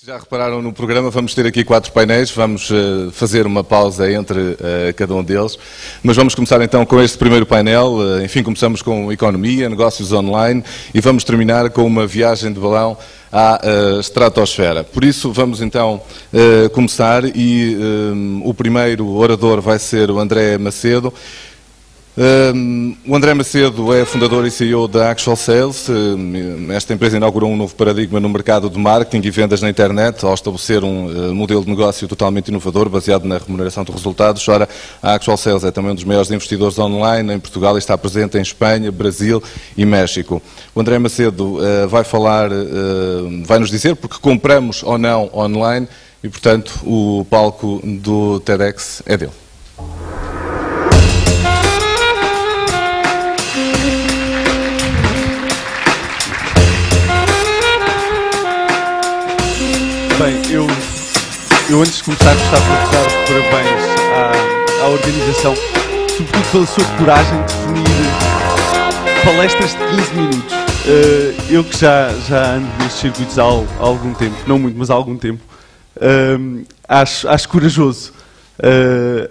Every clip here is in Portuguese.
Já repararam no programa, vamos ter aqui 4 painéis, vamos fazer uma pausa entre cada um deles, mas vamos começar então com este primeiro painel. Enfim, começamos com economia, negócios online e vamos terminar com uma viagem de balão à estratosfera. Por isso vamos então começar e o primeiro orador vai ser o André Macedo. O André Macedo é fundador e CEO da Actual Sales. Esta empresa inaugurou um novo paradigma no mercado de marketing e vendas na internet ao estabelecer um modelo de negócio totalmente inovador baseado na remuneração de resultados. Ora, a Actual Sales é também um dos maiores investidores online em Portugal e está presente em Espanha, Brasil e México. O André Macedo vai falar, vai nos dizer porque compramos ou não online e, portanto, o palco do TEDx é dele. Bem, eu antes de começar gostava de dar parabéns à organização, sobretudo pela sua coragem de definir palestras de 15 minutos. Eu que já ando nestes circuitos há algum tempo, não muito, mas há algum tempo, acho corajoso.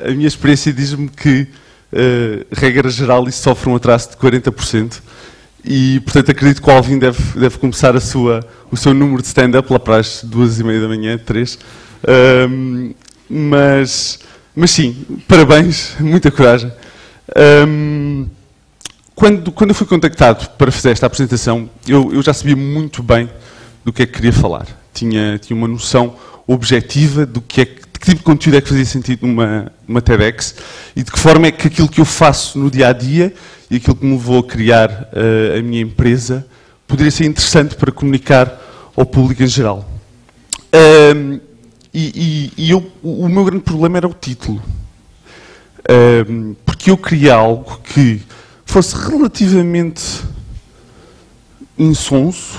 A minha experiência diz-me que, regra geral, isso sofre um atraso de 40%. E, portanto, acredito que o Alvin deve começar o seu número de stand-up lá para as 2h30 da manhã, 3. Mas sim, parabéns, muita coragem. Quando eu fui contactado para fazer esta apresentação, eu já sabia muito bem do que é que queria falar. Tinha uma noção objetiva de que tipo de conteúdo é que fazia sentido numa TEDx e de que forma é que aquilo que eu faço no dia-a-dia e aquilo que me levou a criar a minha empresa poderia ser interessante para comunicar ao público em geral. O meu grande problema era o título. Porque eu queria algo que fosse relativamente insonso,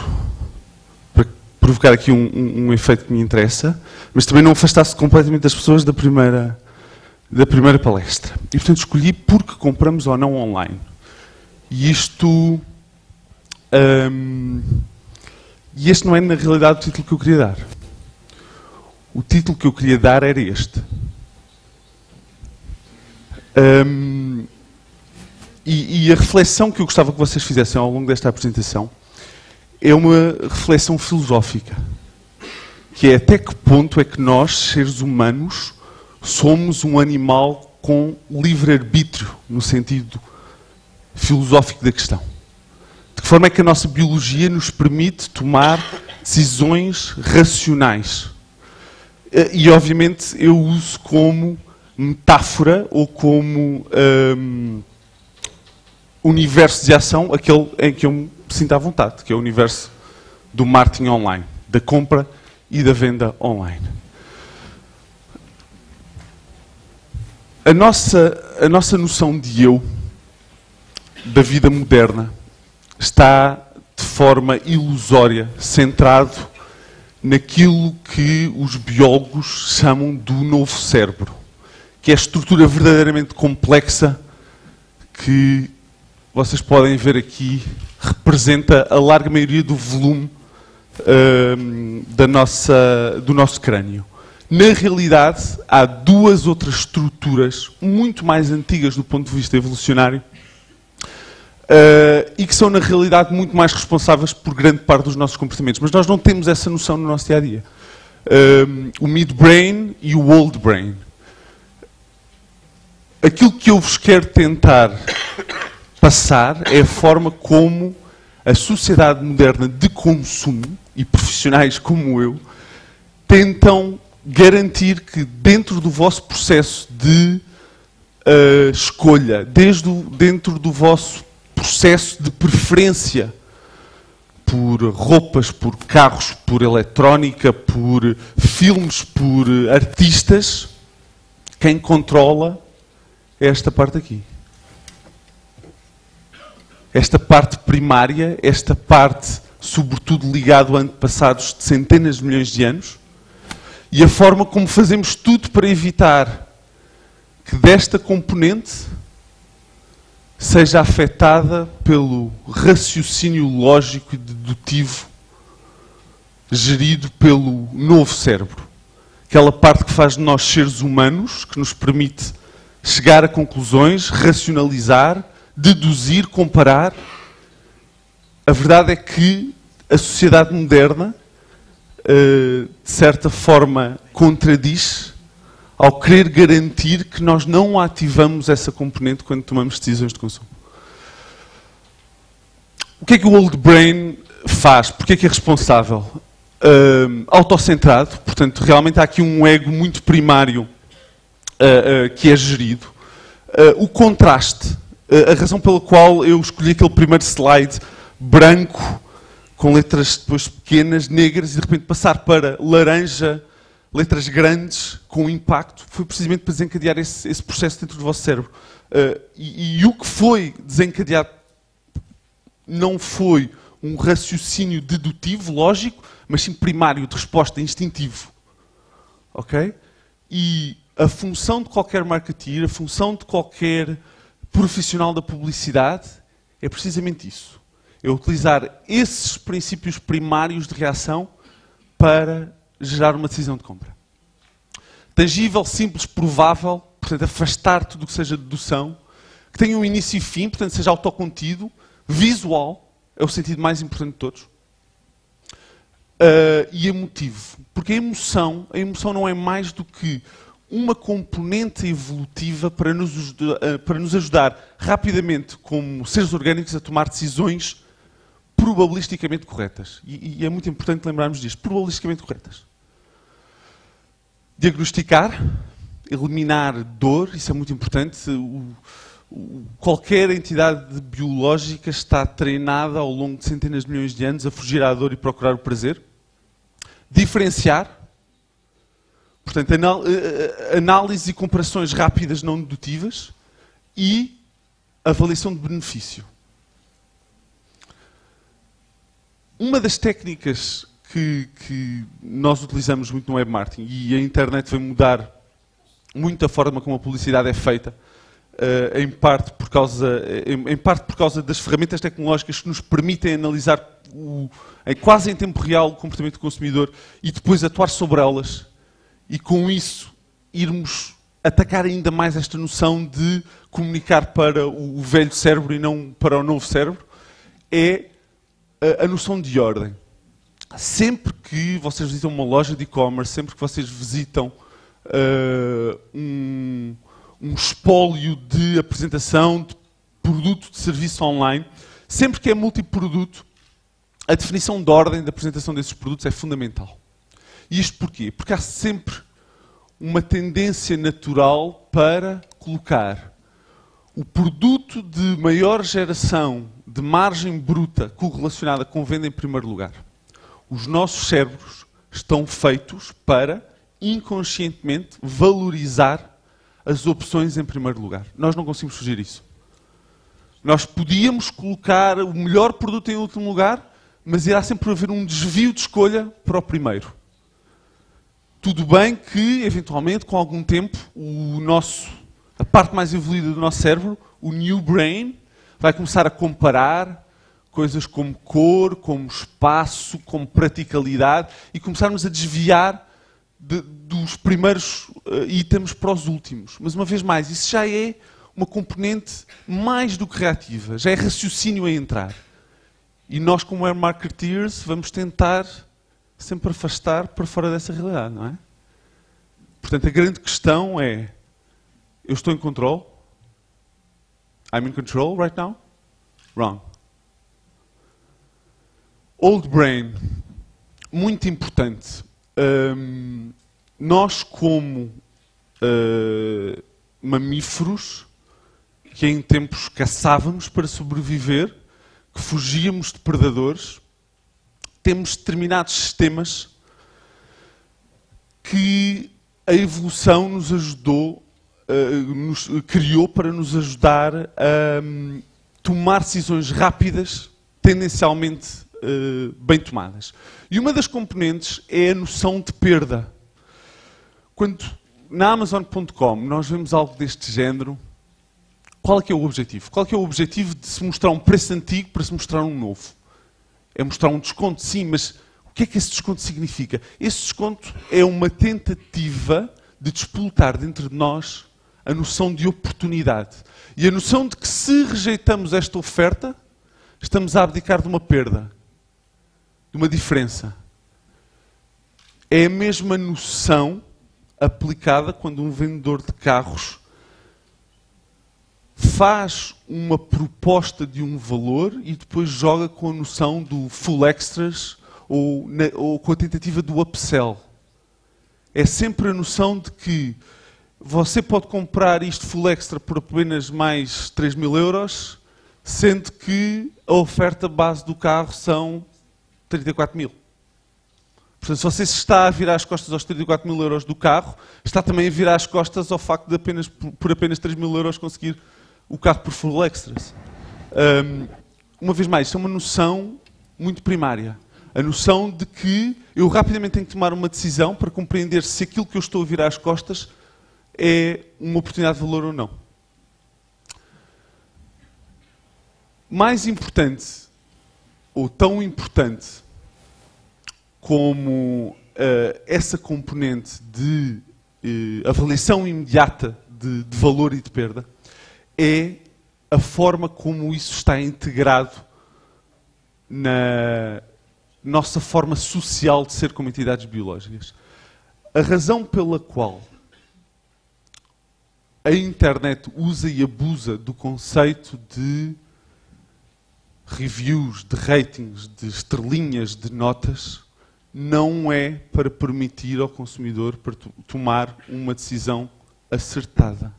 para provocar aqui um efeito que me interessa, mas também não afastasse completamente as pessoas da primeira palestra. E, portanto, escolhi porque compramos ou não online. E isto... E este não é, na realidade, o título que eu queria dar. O título que eu queria dar era este. E a reflexão que eu gostava que vocês fizessem ao longo desta apresentação é uma reflexão filosófica. Que é até que ponto é que nós, seres humanos, somos um animal com livre-arbítrio, no sentido filosófico da questão. De que forma é que a nossa biologia nos permite tomar decisões racionais? E, obviamente, eu uso como metáfora ou como universo de ação aquele em que eu me sinto à vontade, que é o universo do marketing online, da compra e da venda online. A nossa noção de eu, da vida moderna, está de forma ilusória, centrado naquilo que os biólogos chamam do novo cérebro, que é a estrutura verdadeiramente complexa que vocês podem ver aqui, representa a larga maioria do volume do nosso crânio. Na realidade, há duas outras estruturas muito mais antigas do ponto de vista evolucionário e que são, na realidade, muito mais responsáveis por grande parte dos nossos comportamentos. Mas nós não temos essa noção no nosso dia-a-dia. O midbrain e o old brain. Aquilo que eu vos quero tentar passar é a forma como a sociedade moderna de consumo, e profissionais como eu, tentam garantir que dentro do vosso processo de escolha, dentro do vosso processo de preferência por roupas, por carros, por eletrónica, por filmes, por artistas, quem controla é esta parte aqui. Esta parte primária, esta parte, sobretudo, ligada a antepassados de centenas de milhões de anos, e a forma como fazemos tudo para evitar que desta componente seja afetada pelo raciocínio lógico e dedutivo gerido pelo novo cérebro. Aquela parte que faz de nós seres humanos, que nos permite chegar a conclusões, racionalizar, deduzir, comparar. A verdade é que a sociedade moderna, de certa forma, contradiz ao querer garantir que nós não ativamos essa componente quando tomamos decisões de consumo. O que é que o Old Brain faz? Porque é que é responsável? Autocentrado, portanto, realmente há aqui um ego muito primário que é gerido. O contraste, a razão pela qual eu escolhi aquele primeiro slide branco, com letras depois pequenas, negras, e de repente passar para laranja, letras grandes, com impacto, foi precisamente para desencadear esse processo dentro do vosso cérebro. E o que foi desencadeado não foi um raciocínio dedutivo, lógico, mas sim primário, de resposta, instintivo. Ok? E a função de qualquer marketeer, a função de qualquer profissional da publicidade é precisamente isso. É utilizar esses princípios primários de reação para gerar uma decisão de compra. Tangível, simples, provável, portanto, afastar tudo o que seja dedução, que tenha um início e fim, portanto, seja autocontido, visual, é o sentido mais importante de todos, e emotivo. Porque a emoção não é mais do que uma componente evolutiva para nos ajudar rapidamente, como seres orgânicos, a tomar decisões probabilisticamente corretas. E é muito importante lembrarmos disto, probabilisticamente corretas. Diagnosticar, eliminar dor, isso é muito importante. Qualquer entidade biológica está treinada ao longo de centenas de milhões de anos a fugir à dor e procurar o prazer. Diferenciar, portanto, análise e comparações rápidas não dedutivas e avaliação de benefício. Uma das técnicas que nós utilizamos muito no web marketing, e a internet vai mudar muito a forma como a publicidade é feita, em parte por causa das ferramentas tecnológicas que nos permitem analisar quase em tempo real o comportamento do consumidor e depois atuar sobre elas, e com isso irmos atacar ainda mais esta noção de comunicar para o velho cérebro e não para o novo cérebro, é a noção de ordem. Sempre que vocês visitam uma loja de e-commerce, sempre que vocês visitam um espólio de apresentação de produto, de serviço online, sempre que é multiproduto, a definição de ordem da apresentação desses produtos é fundamental. E isto porquê? Porque há sempre uma tendência natural para colocar o produto de maior geração de margem bruta correlacionada com venda em primeiro lugar. Os nossos cérebros estão feitos para, inconscientemente, valorizar as opções em primeiro lugar. Nós não conseguimos fugir disso. Nós podíamos colocar o melhor produto em último lugar, mas irá sempre haver um desvio de escolha para o primeiro. Tudo bem que, eventualmente, com algum tempo, a parte mais evoluída do nosso cérebro, o New Brain, vai começar a comparar coisas como cor, como espaço, como praticalidade, e começarmos a desviar dos primeiros itens para os últimos. Mas, uma vez mais, isso já é uma componente mais do que reativa, já é raciocínio a entrar. E nós, como web marketeers, vamos tentar sempre afastar para fora dessa realidade, não é? Portanto, a grande questão é: eu estou em control? I'm in control right now? Wrong. Old Brain, muito importante. Nós, como mamíferos, que em tempos caçávamos para sobreviver, que fugíamos de predadores, temos determinados sistemas que a evolução nos ajudou, nos criou para nos ajudar a tomar decisões rápidas, tendencialmente bem tomadas. E uma das componentes é a noção de perda. Quando na Amazon.com nós vemos algo deste género, qual é que é o objetivo? Qual é que é o objetivo de se mostrar um preço antigo para se mostrar um novo? É mostrar um desconto, sim, mas o que é que esse desconto significa? Esse desconto é uma tentativa de despoltar dentro de nós a noção de oportunidade. E a noção de que se rejeitamos esta oferta, estamos a abdicar de uma perda, de uma diferença. É a mesma noção aplicada quando um vendedor de carros faz uma proposta de um valor e depois joga com a noção do full extras ou com a tentativa do upsell. É sempre a noção de que você pode comprar isto full extra por apenas mais 3.000 euros, sendo que a oferta base do carro são 34.000. Portanto, se você está a virar as costas aos 34.000 euros do carro, está também a virar as costas ao facto de por apenas 3.000 euros conseguir o carro por full extras. Uma vez mais, isso é uma noção muito primária. A noção de que eu rapidamente tenho que tomar uma decisão para compreender se aquilo que eu estou a virar as costas é uma oportunidade de valor ou não. Mais importante, ou tão importante, como essa componente de avaliação imediata de valor e de perda, é a forma como isso está integrado na nossa forma social de ser como entidades biológicas. A razão pela qual a internet usa e abusa do conceito de reviews, de ratings, de estrelinhas, de notas, não é para permitir ao consumidor para tomar uma decisão acertada.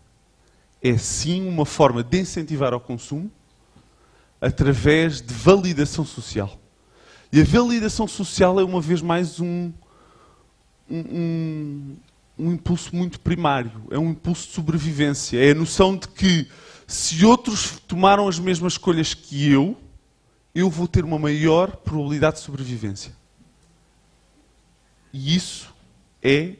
É sim uma forma de incentivar ao consumo através de validação social. E a validação social é, uma vez mais, um impulso muito primário. É um impulso de sobrevivência. É a noção de que se outros tomaram as mesmas escolhas que eu vou ter uma maior probabilidade de sobrevivência. E isso é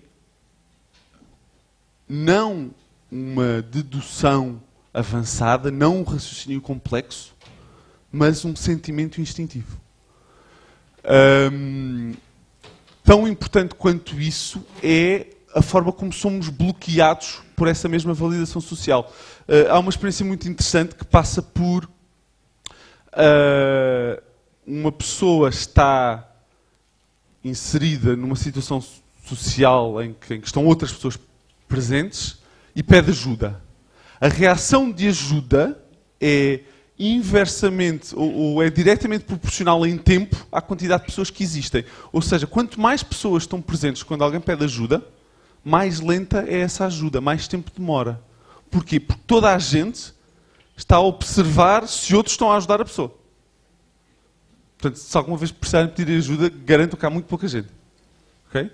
não uma dedução avançada, não um raciocínio complexo, mas um sentimento instintivo. Tão importante quanto isso é a forma como somos bloqueados por essa mesma validação social. Há uma experiência muito interessante que passa por uma pessoa está inserida numa situação social em que estão outras pessoas presentes e pede ajuda. A reação de ajuda é inversamente ou é diretamente proporcional em tempo à quantidade de pessoas que existem. Ou seja, quanto mais pessoas estão presentes quando alguém pede ajuda, mais lenta é essa ajuda, mais tempo demora. Porquê? Porque toda a gente está a observar se outros estão a ajudar a pessoa. Portanto, se alguma vez precisarem pedir ajuda, garanto que há muito pouca gente. Okay?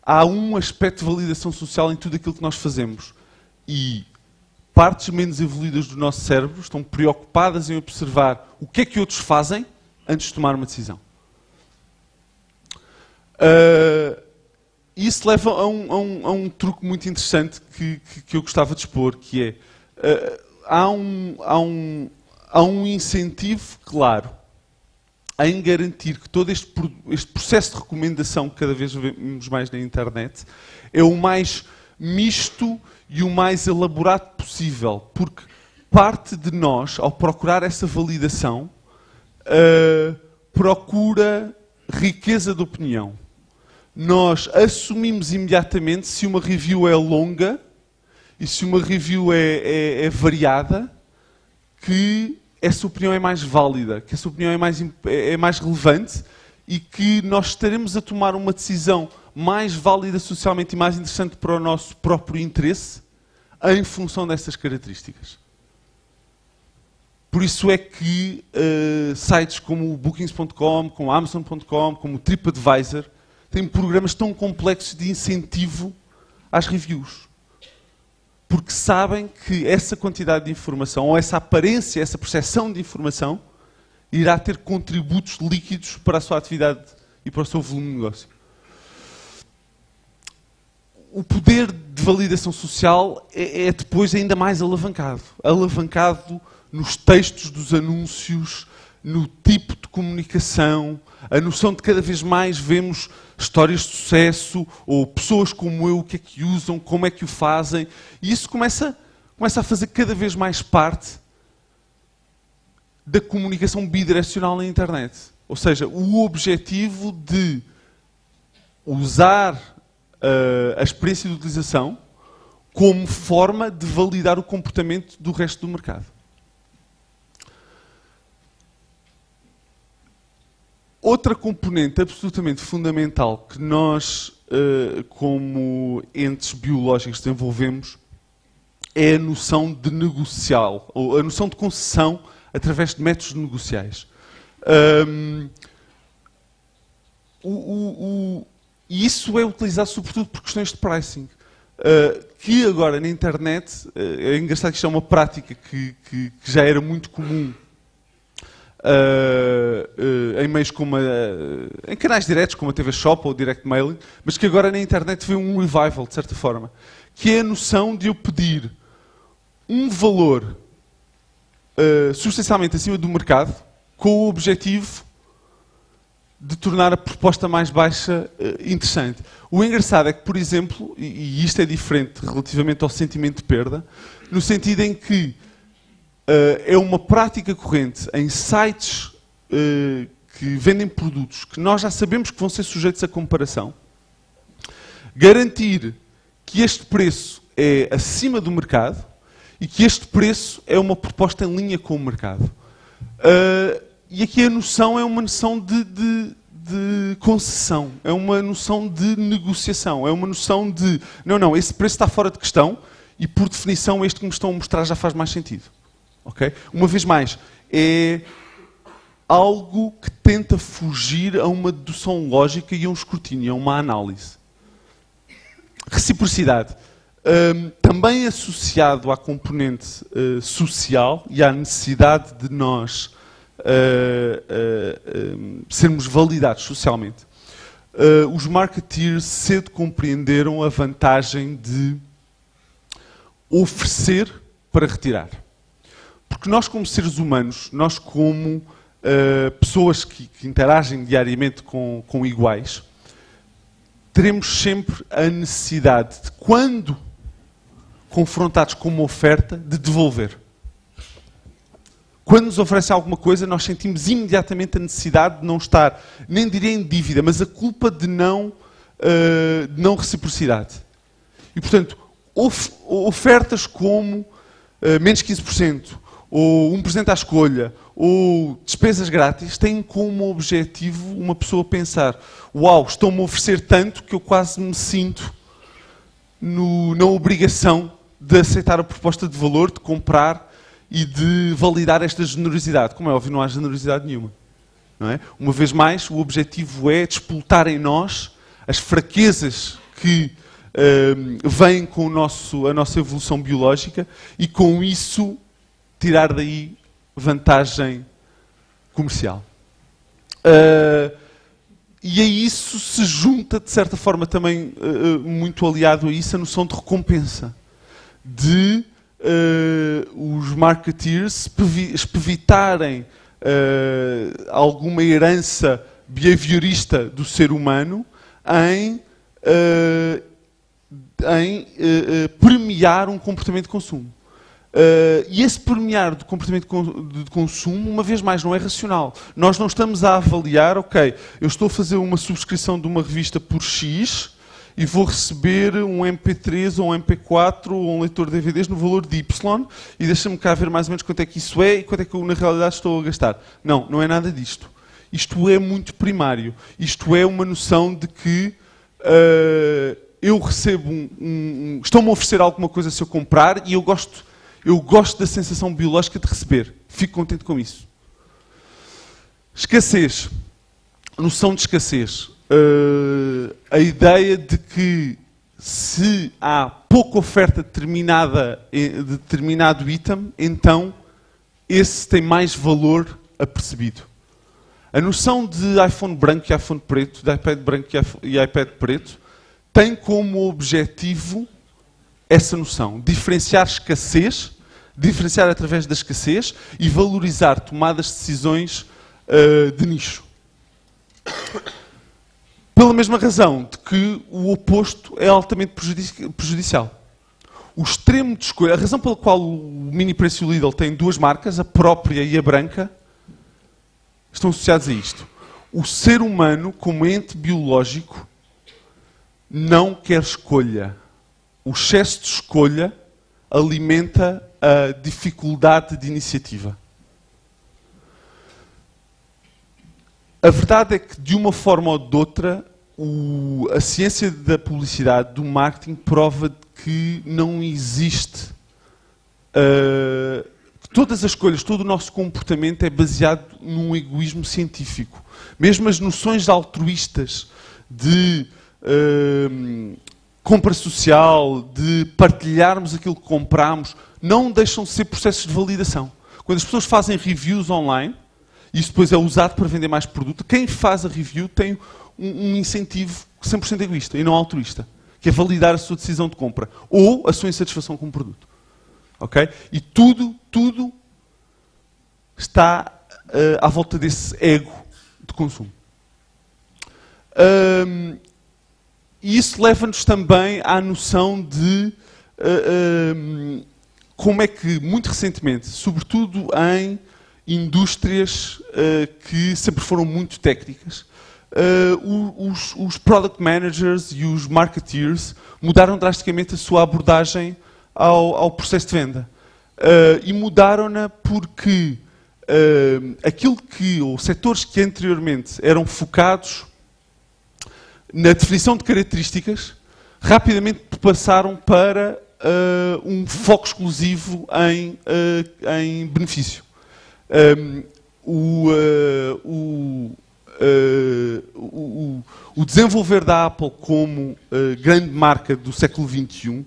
Há um aspecto de validação social em tudo aquilo que nós fazemos. E partes menos evoluídas do nosso cérebro estão preocupadas em observar o que é que outros fazem antes de tomar uma decisão. Isso leva a um truque muito interessante que eu gostava de expor, que é há um incentivo claro em garantir que todo este processo de recomendação que cada vez vemos mais na internet é o mais misto e o mais elaborado possível, porque parte de nós, ao procurar essa validação, procura riqueza de opinião. Nós assumimos imediatamente se uma review é longa e se uma review é variada, que essa opinião é mais válida, que essa opinião é mais relevante e que nós estaremos a tomar uma decisão mais válida socialmente e mais interessante para o nosso próprio interesse em função dessas características. Por isso é que sites como o Bookings.com, como o Amazon.com, como o TripAdvisor têm programas tão complexos de incentivo às reviews. Porque sabem que essa quantidade de informação, ou essa aparência, essa percepção de informação, irá ter contributos líquidos para a sua atividade e para o seu volume de negócio. O poder de validação social é depois ainda mais alavancado. Alavancado nos textos dos anúncios, no tipo de comunicação, a noção de cada vez mais vemos histórias de sucesso, ou pessoas como eu, o que é que usam, como é que o fazem, e isso começa a fazer cada vez mais parte da comunicação bidirecional na internet. Ou seja, o objetivo de usar a experiência de utilização como forma de validar o comportamento do resto do mercado. Outra componente absolutamente fundamental que nós, como entes biológicos, desenvolvemos é a noção de negocial, ou a noção de concessão através de métodos negociais. E isso é utilizado sobretudo por questões de pricing. Que agora na internet, é engraçado que isto é uma prática que já era muito comum em meios como em canais diretos como a TV Shop ou o Direct Mailing, mas que agora na internet vê um revival, de certa forma, que é a noção de eu pedir um valor substancialmente acima do mercado com o objetivo de tornar a proposta mais baixa interessante. O engraçado é que, por exemplo, e isto é diferente relativamente ao sentimento de perda, no sentido em que é uma prática corrente em sites que vendem produtos que nós já sabemos que vão ser sujeitos a comparação, garantir que este preço é acima do mercado e que este preço é uma proposta em linha com o mercado. E aqui a noção é uma noção de concessão, é uma noção de negociação, é uma noção de não, esse preço está fora de questão e, por definição, este que me estão a mostrar já faz mais sentido. Okay? Uma vez mais, é algo que tenta fugir a uma dedução lógica e a um escrutínio, a uma análise. Reciprocidade. Também associado à componente social e à necessidade de nós sermos validados socialmente. Os marketeers cedo compreenderam a vantagem de oferecer para retirar. Porque nós, como seres humanos, nós como pessoas que interagem diariamente com iguais, teremos sempre a necessidade de, quando confrontados com uma oferta, de devolver. Quando nos oferecem alguma coisa, nós sentimos imediatamente a necessidade de não estar, nem diria em dívida, mas a culpa de não reciprocidade. E, portanto, ofertas como menos 15%, ou 1% à escolha, ou despesas grátis, têm como objetivo uma pessoa pensar: uau, estão-me a oferecer tanto que eu quase me sinto na obrigação de aceitar a proposta de valor, de comprar e de validar esta generosidade. Como é óbvio, não há generosidade nenhuma. Não é? Uma vez mais, o objetivo é despoltar em nós as fraquezas que vêm com a nossa evolução biológica e, com isso, tirar daí vantagem comercial. E a isso se junta, de certa forma, também muito aliado a isso, a noção de recompensa. De os marketeers espevitarem alguma herança behaviorista do ser humano em premiar um comportamento de consumo. E esse premiar do comportamento de consumo, uma vez mais, não é racional. Nós não estamos a avaliar, ok, eu estou a fazer uma subscrição de uma revista por X e vou receber um MP3 ou um MP4 ou um leitor de DVDs no valor de Y e deixa-me cá ver mais ou menos quanto é que isso é e quanto é que eu, na realidade, estou a gastar. Não, não é nada disto. Isto é muito primário. Isto é uma noção de que eu recebo estão-me a oferecer alguma coisa se eu comprar e eu gosto da sensação biológica de receber. Fico contente com isso. Escassez. Noção de escassez. A ideia de que se há pouca oferta de determinado item, então esse tem mais valor apercebido. A noção de iPhone branco e iPhone preto, de iPad branco e iPad preto, tem como objetivo essa noção. Diferenciar escassez, diferenciar através da escassez e valorizar tomadas de decisões de nicho. Pela mesma razão de que o oposto é altamente prejudicial. O extremo de escolha, a razão pela qual o Mini Preço e o Lidl têm duas marcas, a própria e a branca, estão associados a isto. O ser humano, como ente biológico, não quer escolha. O excesso de escolha alimenta a dificuldade de iniciativa. A verdade é que, de uma forma ou de outra, a ciência da publicidade, do marketing, prova que não existe. Todas as escolhas, todo o nosso comportamento é baseado num egoísmo científico. Mesmo as noções altruístas de compra social, de partilharmos aquilo que compramos, não deixam de ser processos de validação. Quando as pessoas fazem reviews online, isso depois é usado para vender mais produto, quem faz a review tem um incentivo 100% egoísta e não altruísta, que é validar a sua decisão de compra ou a sua insatisfação com o produto. Okay? E tudo está à volta desse ego de consumo. E isso leva-nos também à noção de como é que, muito recentemente, sobretudo em indústrias que sempre foram muito técnicas, os product managers e os marketeers mudaram drasticamente a sua abordagem ao processo de venda. E mudaram-na porque os setores que anteriormente eram focados na definição de características, rapidamente passaram para um foco exclusivo em benefício. O desenvolver da Apple como grande marca do século XXI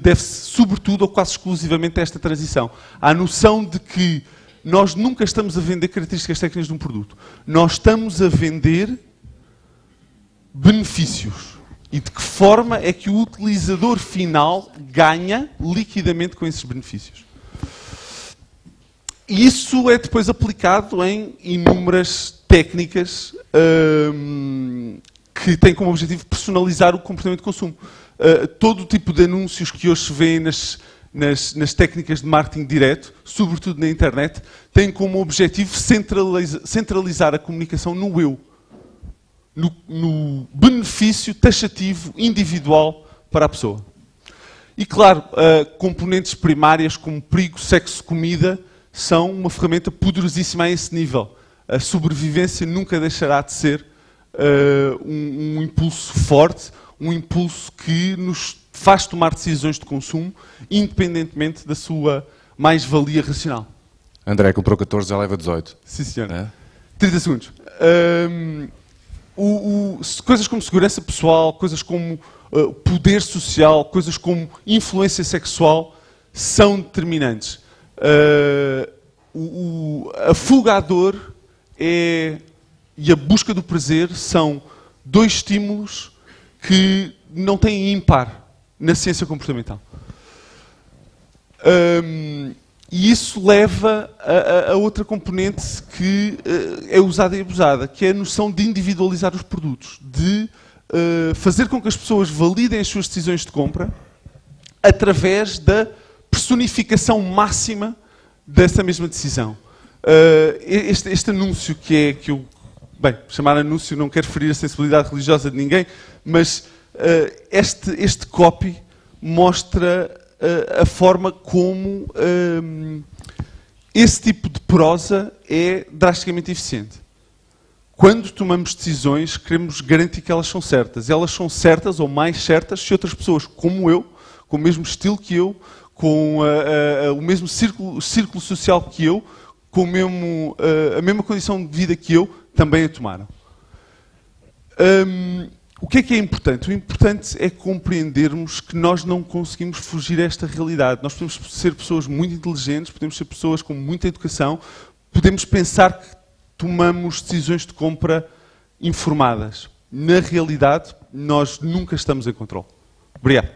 deve-se sobretudo ou quase exclusivamente a esta transição. À noção de que nós nunca estamos a vender características técnicas de um produto. Nós estamos a vender benefícios. E de que forma é que o utilizador final ganha liquidamente com esses benefícios. E isso é depois aplicado em inúmeras técnicas que têm como objetivo personalizar o comportamento de consumo. Todo o tipo de anúncios que hoje se vê nas técnicas de marketing direto, sobretudo na internet, têm como objetivo centralizar a comunicação no eu. No benefício taxativo individual para a pessoa. E claro, componentes primárias como perigo, sexo, comida, são uma ferramenta poderosíssima a esse nível. A sobrevivência nunca deixará de ser um impulso forte, um impulso que nos faz tomar decisões de consumo, independentemente da sua mais-valia racional. André comprou 14, já leva 18. Sim, senhor. 30 segundos. Coisas como segurança pessoal, coisas como poder social, coisas como influência sexual, são determinantes. A fuga à dor e a busca do prazer são dois estímulos que não têm ímpar na ciência comportamental. E isso leva a outra componente que é usada e abusada, que é a noção de individualizar os produtos, de fazer com que as pessoas validem as suas decisões de compra através da personificação máxima dessa mesma decisão. Este anúncio que eu... Bem, chamar anúncio não quero ferir a sensibilidade religiosa de ninguém, mas este copy mostra a forma como esse tipo de prosa é drasticamente eficiente. Quando tomamos decisões, queremos garantir que elas são certas. Elas são certas ou mais certas se outras pessoas, como eu, com o mesmo estilo que eu, com o mesmo círculo social que eu, com a mesma condição de vida que eu, também a tomaram. O que é importante? O importante é compreendermos que nós não conseguimos fugir a esta realidade. Nós podemos ser pessoas muito inteligentes, podemos ser pessoas com muita educação, podemos pensar que tomamos decisões de compra informadas. Na realidade, nós nunca estamos em controle. Obrigado.